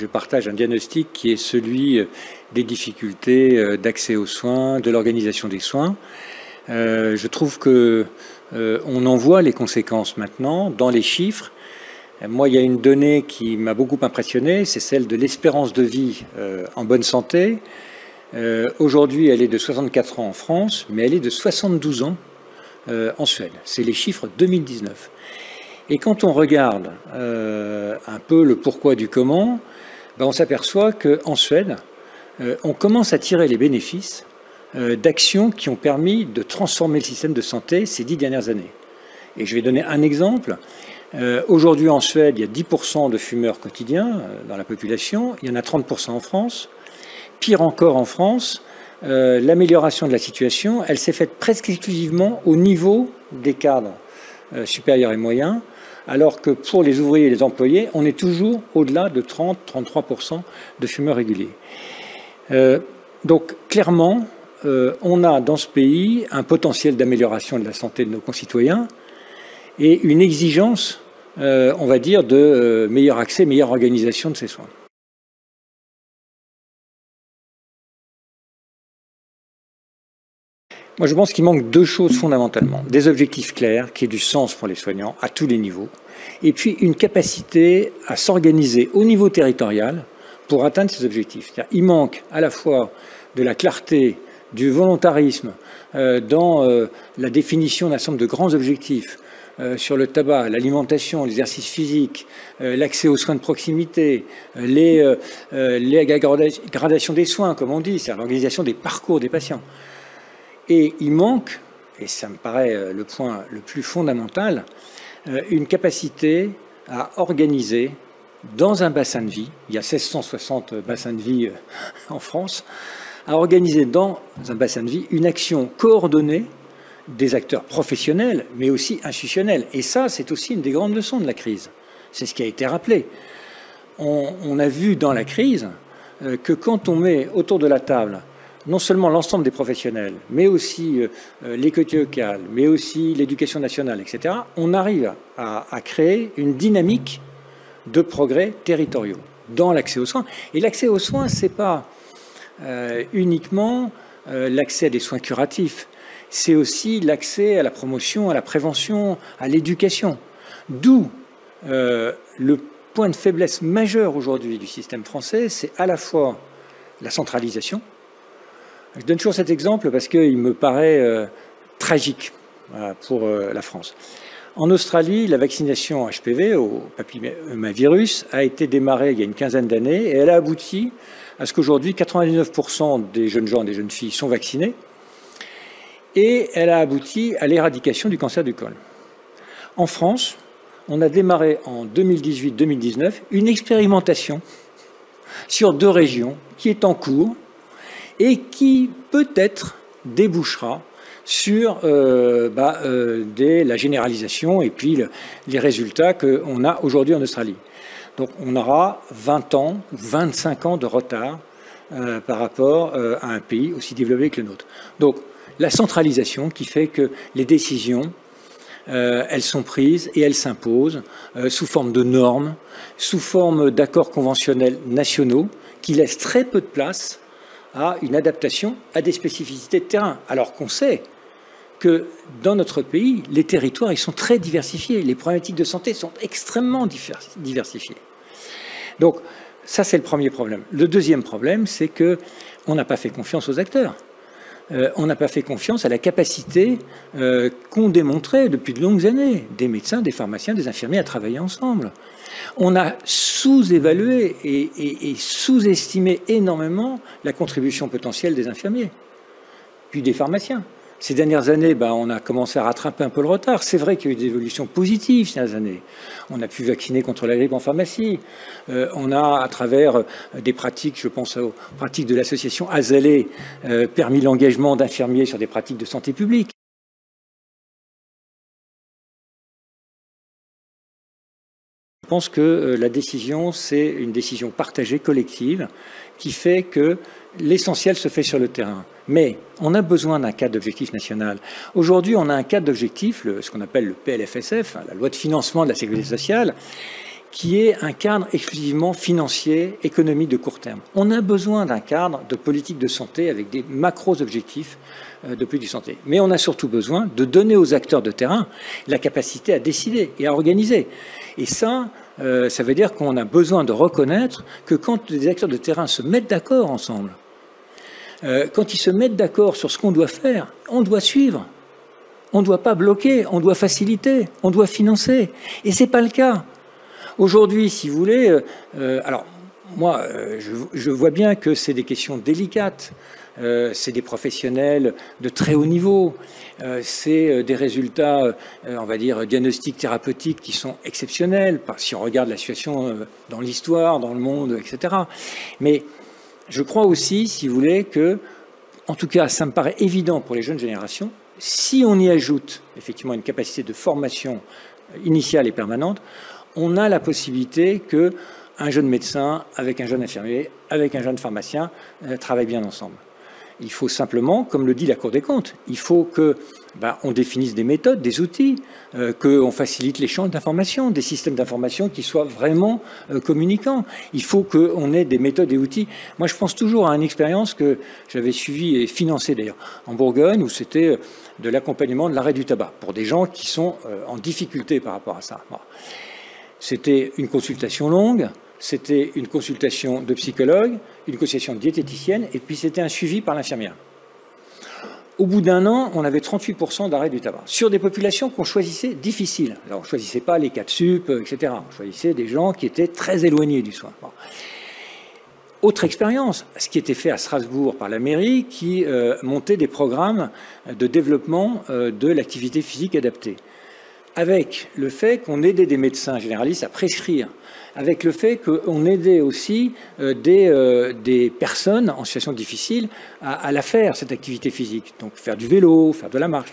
je partage un diagnostic qui est celui des difficultés d'accès aux soins, de l'organisation des soins. Je trouve que on en voit les conséquences maintenant dans les chiffres. Moi, il y a une donnée qui m'a beaucoup impressionné, c'est celle de l'espérance de vie en bonne santé. Aujourd'hui, elle est de 64 ans en France, mais elle est de 72 ans en Suède. C'est les chiffres 2019. Et quand on regarde un peu le pourquoi du comment, on s'aperçoit qu'en Suède, on commence à tirer les bénéfices d'actions qui ont permis de transformer le système de santé ces 10 dernières années. Et je vais donner un exemple. Aujourd'hui en Suède, il y a 10% de fumeurs quotidiens dans la population, il y en a 30% en France. Pire encore en France, l'amélioration de la situation, elle s'est faite presque exclusivement au niveau des cadres supérieurs et moyens, alors que pour les ouvriers et les employés, on est toujours au-delà de 30-33% de fumeurs réguliers. Donc clairement, on a dans ce pays un potentiel d'amélioration de la santé de nos concitoyens et une exigence, on va dire, de meilleur accès, meilleure organisation de ces soins. Moi, je pense qu'il manque deux choses fondamentalement. Des objectifs clairs, qui aient du sens pour les soignants à tous les niveaux, et puis une capacité à s'organiser au niveau territorial pour atteindre ces objectifs. Il manque à la fois de la clarté, du volontarisme dans la définition d'un certain nombre de grands objectifs sur le tabac, l'alimentation, l'exercice physique, l'accès aux soins de proximité, les gradations des soins, comme on dit, c'est-à-dire l'organisation des parcours des patients. Et il manque, et ça me paraît le point le plus fondamental, une capacité à organiser dans un bassin de vie, il y a 1660 bassins de vie en France, à organiser dans un bassin de vie une action coordonnée des acteurs professionnels, mais aussi institutionnels. Et ça, c'est aussi une des grandes leçons de la crise. C'est ce qui a été rappelé. On a vu dans la crise que quand on met autour de la table non seulement l'ensemble des professionnels, mais aussi l'économie locale, mais aussi l'éducation nationale, etc., on arrive à créer une dynamique de progrès territoriaux dans l'accès aux soins. Et l'accès aux soins, ce n'est pas uniquement l'accès à des soins curatifs, c'est aussi l'accès à la promotion, à la prévention, à l'éducation. D'où le point de faiblesse majeur aujourd'hui du système français, c'est à la fois la centralisation. Je donne toujours cet exemple parce qu'il me paraît tragique pour la France. En Australie, la vaccination HPV, au papillomavirus, a été démarrée il y a une quinzaine d'années et elle a abouti à ce qu'aujourd'hui, 99% des jeunes gens et des jeunes filles sont vaccinés et elle a abouti à l'éradication du cancer du col. En France, on a démarré en 2018-2019 une expérimentation sur 2 régions qui est en cours et qui peut-être débouchera sur la généralisation et puis les résultats qu'on a aujourd'hui en Australie. Donc on aura 20 ans, 25 ans de retard par rapport à un pays aussi développé que le nôtre. Donc la centralisation qui fait que les décisions, elles sont prises et elles s'imposent sous forme de normes, sous forme d'accords conventionnels nationaux qui laissent très peu de place à une adaptation à des spécificités de terrain. Alors qu'on sait que dans notre pays, les territoires ils sont très diversifiés, les problématiques de santé sont extrêmement diversifiées. Donc ça c'est le premier problème. Le deuxième problème, c'est qu'on n'a pas fait confiance aux acteurs. On n'a pas fait confiance à la capacité qu'ont démontré depuis de longues années des médecins, des pharmaciens, des infirmiers à travailler ensemble. On a sous-évalué et sous-estimé énormément la contribution potentielle des infirmiers, puis des pharmaciens. Ces dernières années, on a commencé à rattraper un peu le retard. C'est vrai qu'il y a eu des évolutions positives ces dernières années. On a pu vacciner contre la grippe en pharmacie. On a, à travers des pratiques, je pense aux pratiques de l'association Azalée, permis l'engagement d'infirmiers sur des pratiques de santé publique. Je pense que la décision, c'est une décision partagée, collective, qui fait que l'essentiel se fait sur le terrain. Mais on a besoin d'un cadre d'objectif national. Aujourd'hui, on a un cadre d'objectif, ce qu'on appelle le PLFSF, la loi de financement de la sécurité sociale, qui est un cadre exclusivement financier, économique de court terme. On a besoin d'un cadre de politique de santé avec des macros objectifs de politique de santé. Mais on a surtout besoin de donner aux acteurs de terrain la capacité à décider et à organiser. Et ça veut dire qu'on a besoin de reconnaître que quand les acteurs de terrain se mettent d'accord ensemble, quand ils se mettent d'accord sur ce qu'on doit faire, on doit suivre. On ne doit pas bloquer, on doit faciliter, on doit financer. Et ce n'est pas le cas. Aujourd'hui, si vous voulez, alors moi, je vois bien que c'est des questions délicates. C'est des professionnels de très haut niveau. C'est des résultats, on va dire, diagnostiques thérapeutiques qui sont exceptionnels, si on regarde la situation dans l'histoire, dans le monde, etc. Mais je crois aussi, si vous voulez, que, en tout cas, ça me paraît évident pour les jeunes générations, si on y ajoute effectivement une capacité de formation initiale et permanente, on a la possibilité qu'un jeune médecin avec un jeune infirmier, avec un jeune pharmacien travaillent bien ensemble. Il faut simplement, comme le dit la Cour des comptes, il faut qu'on définisse des méthodes, des outils, qu'on facilite l'échange d'informations, des systèmes d'information qui soient vraiment communicants. Il faut qu'on ait des méthodes et outils. Moi, je pense toujours à une expérience que j'avais suivie et financée d'ailleurs en Bourgogne, où c'était de l'accompagnement de l'arrêt du tabac pour des gens qui sont en difficulté par rapport à ça. Bon. C'était une consultation longue, c'était une consultation de psychologue, une consultation de diététicienne, et puis c'était un suivi par l'infirmière. Au bout d'un an, on avait 38% d'arrêt du tabac, sur des populations qu'on choisissait difficiles. Alors, on ne choisissait pas les 4 sup, etc. On choisissait des gens qui étaient très éloignés du soin. Bon. Autre expérience, ce qui était fait à Strasbourg par la mairie, qui montait des programmes de développement de l'activité physique adaptée. Avec le fait qu'on aidait des médecins généralistes à prescrire, avec le fait qu'on aidait aussi des personnes en situation difficile à la faire, cette activité physique. Donc faire du vélo, faire de la marche.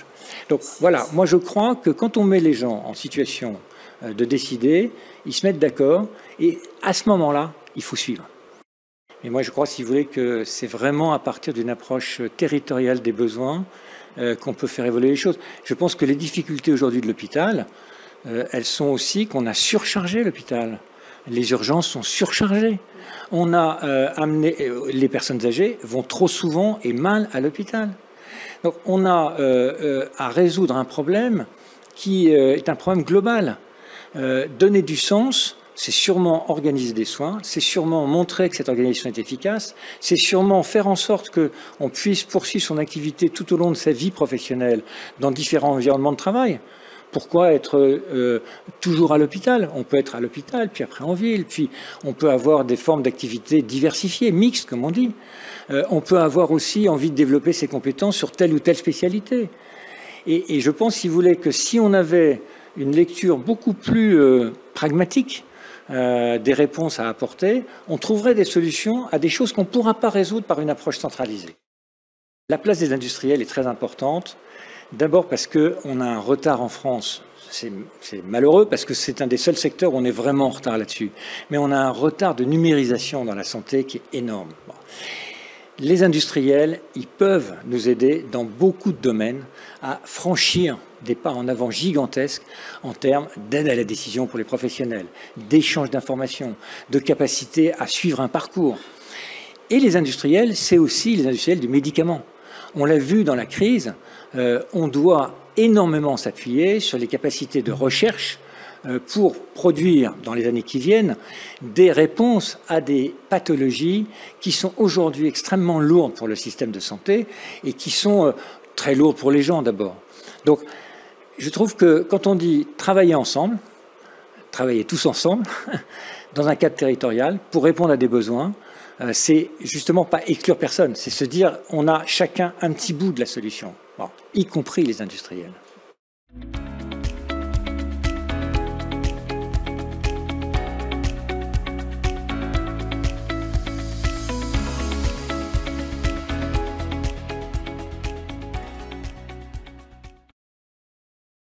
Donc voilà, moi je crois que quand on met les gens en situation de décider, ils se mettent d'accord, et à ce moment-là, il faut suivre. Et moi je crois, si vous voulez, que c'est vraiment à partir d'une approche territoriale des besoins qu'on peut faire évoluer les choses. Je pense que les difficultés aujourd'hui de l'hôpital, elles sont aussi qu'on a surchargé l'hôpital. Les urgences sont surchargées. On a amené, les personnes âgées vont trop souvent et mal à l'hôpital. Donc on a à résoudre un problème qui est un problème global. Donner du sens, c'est sûrement organiser des soins, c'est sûrement montrer que cette organisation est efficace, c'est sûrement faire en sorte qu'on puisse poursuivre son activité tout au long de sa vie professionnelle dans différents environnements de travail. Pourquoi être toujours à l'hôpital? On peut être à l'hôpital, puis après en ville, puis on peut avoir des formes d'activité diversifiées, mixtes, comme on dit. On peut avoir aussi envie de développer ses compétences sur telle ou telle spécialité. Et je pense, si vous voulez, que si on avait une lecture beaucoup plus pragmatique des réponses à apporter, on trouverait des solutions à des choses qu'on ne pourra pas résoudre par une approche centralisée. La place des industriels est très importante. D'abord parce qu'on a un retard en France. C'est malheureux parce que c'est un des seuls secteurs où on est vraiment en retard là-dessus. Mais on a un retard de numérisation dans la santé qui est énorme. Bon. Les industriels, ils peuvent nous aider dans beaucoup de domaines à franchir des pas en avant gigantesques en termes d'aide à la décision pour les professionnels, d'échange d'informations, de capacité à suivre un parcours. Et les industriels, c'est aussi les industriels du médicament. On l'a vu dans la crise, on doit énormément s'appuyer sur les capacités de recherche pour produire, dans les années qui viennent, des réponses à des pathologies qui sont aujourd'hui extrêmement lourdes pour le système de santé et qui sont très lourdes pour les gens d'abord. Donc, je trouve que quand on dit travailler ensemble, travailler tous ensemble, dans un cadre territorial, pour répondre à des besoins, c'est justement pas exclure personne, c'est se dire on a chacun un petit bout de la solution, bon, y compris les industriels.